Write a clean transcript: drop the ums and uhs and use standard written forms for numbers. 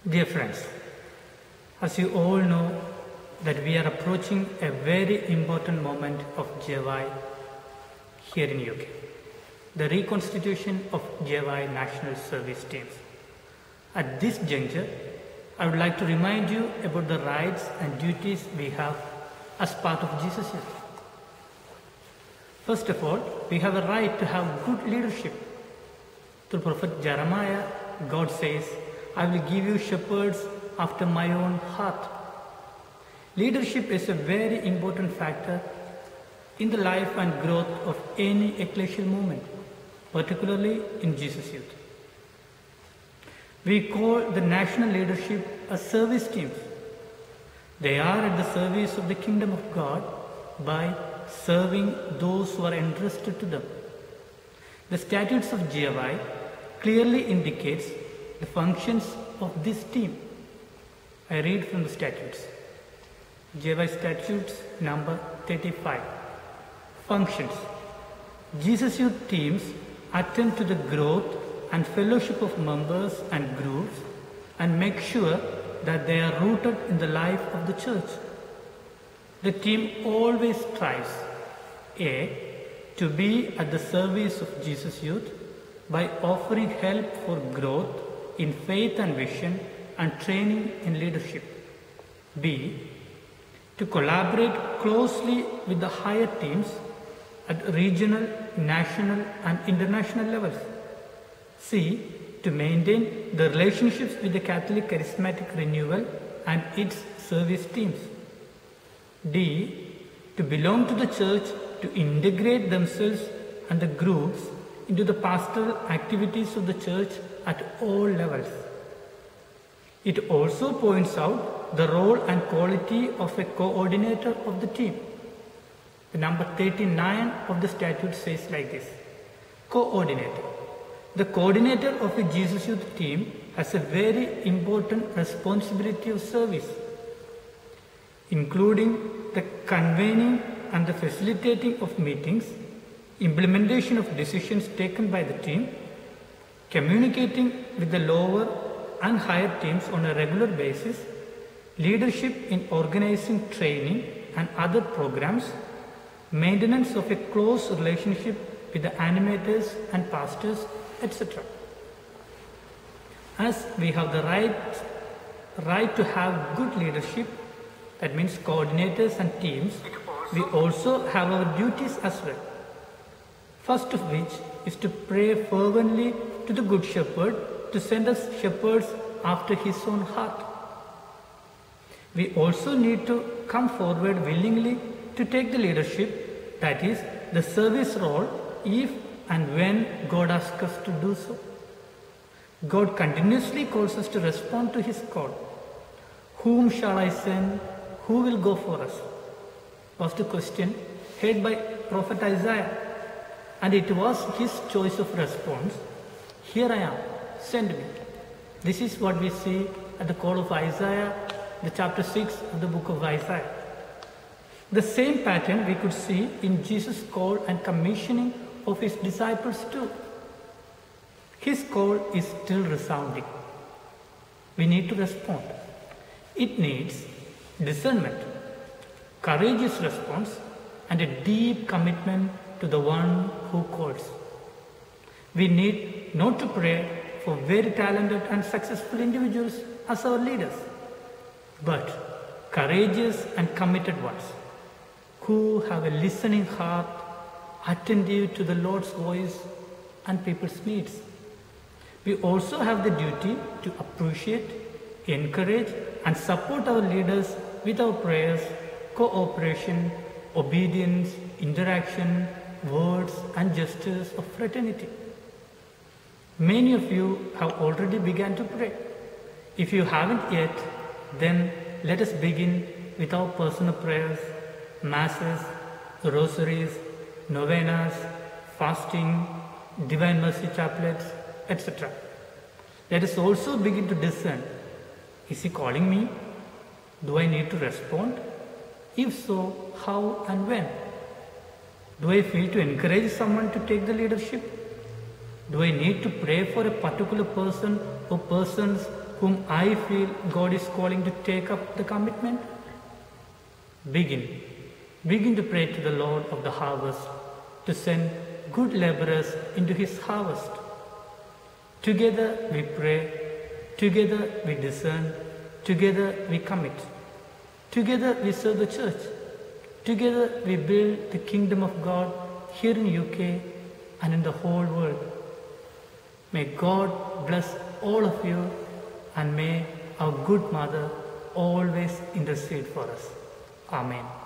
Dear friends, as you all know that we are approaching a very important moment of JY here in UK, the reconstitution of JY National Service Teams. At this juncture, I would like to remind you about the rights and duties we have as part of Jesus Youth. First of all, we have a right to have good leadership. Through Prophet Jeremiah, God says, I will give you shepherds after my own heart. Leadership is a very important factor in the life and growth of any ecclesial movement, particularly in Jesus Youth. We call the national leadership as service teams. They are at the service of the kingdom of God by serving those who are entrusted to them. The statutes of JY clearly indicates the functions of this team. I read from the statutes. JY Statutes number 35. Functions. Jesus Youth teams attend to the growth and fellowship of members and groups and make sure that they are rooted in the life of the church. The team always strives A. to be at the service of Jesus Youth by offering help for growth in faith and vision and training in leadership. B. to collaborate closely with the higher teams at regional, national and international levels. C. to maintain the relationships with the Catholic Charismatic Renewal and its service teams. D. to belong to the church, to integrate themselves and the groups into the pastoral activities of the church at all levels. It also points out the role and quality of a coordinator of the team. The number 39 of the statute says like this: Coordinator. The coordinator of a Jesus Youth team has a very important responsibility of service, including the convening and the facilitating of meetings, implementation of decisions taken by the team, communicating with the lower and higher teams on a regular basis, leadership in organizing training and other programs, maintenance of a close relationship with the animators and pastors, etc. As we have the right to have good leadership, that means coordinators and teams, we also have our duties as well. First of which is to pray fervently to the Good Shepherd to send us shepherds after his own heart. We also need to come forward willingly to take the leadership, that is, the service role, if and when God asks us to do so. God continuously calls us to respond to his call. Whom shall I send? Who will go for us? Was the question heard by Prophet Isaiah, and it was his choice of response. Here I am, send me. This is what we see at the call of Isaiah, the chapter 6 of the book of Isaiah. The same pattern we could see in Jesus' call and commissioning of his disciples too. His call is still resounding. We need to respond. It needs discernment, courageous response, and a deep commitment to the one who calls. We need not to pray for very talented and successful individuals as our leaders, but courageous and committed ones who have a listening heart, attentive to the Lord's voice and people's needs. We also have the duty to appreciate, encourage and support our leaders with our prayers, cooperation, obedience, interaction, words and gestures of fraternity. Many of you have already begun to pray. If you haven't yet, then let us begin with our personal prayers, masses, rosaries, novenas, fasting, divine mercy chaplets, etc. Let us also begin to discern, is he calling me? Do I need to respond? If so, how and when? Do I feel to encourage someone to take the leadership? Do I need to pray for a particular person or persons whom I feel God is calling to take up the commitment? Begin to pray to the Lord of the harvest to send good laborers into his harvest. Together we pray, together we discern, together we commit. Together we serve the church. Together we build the kingdom of God here in UK and in the whole world. May God bless all of you, and may our good Mother always intercede for us. Amen.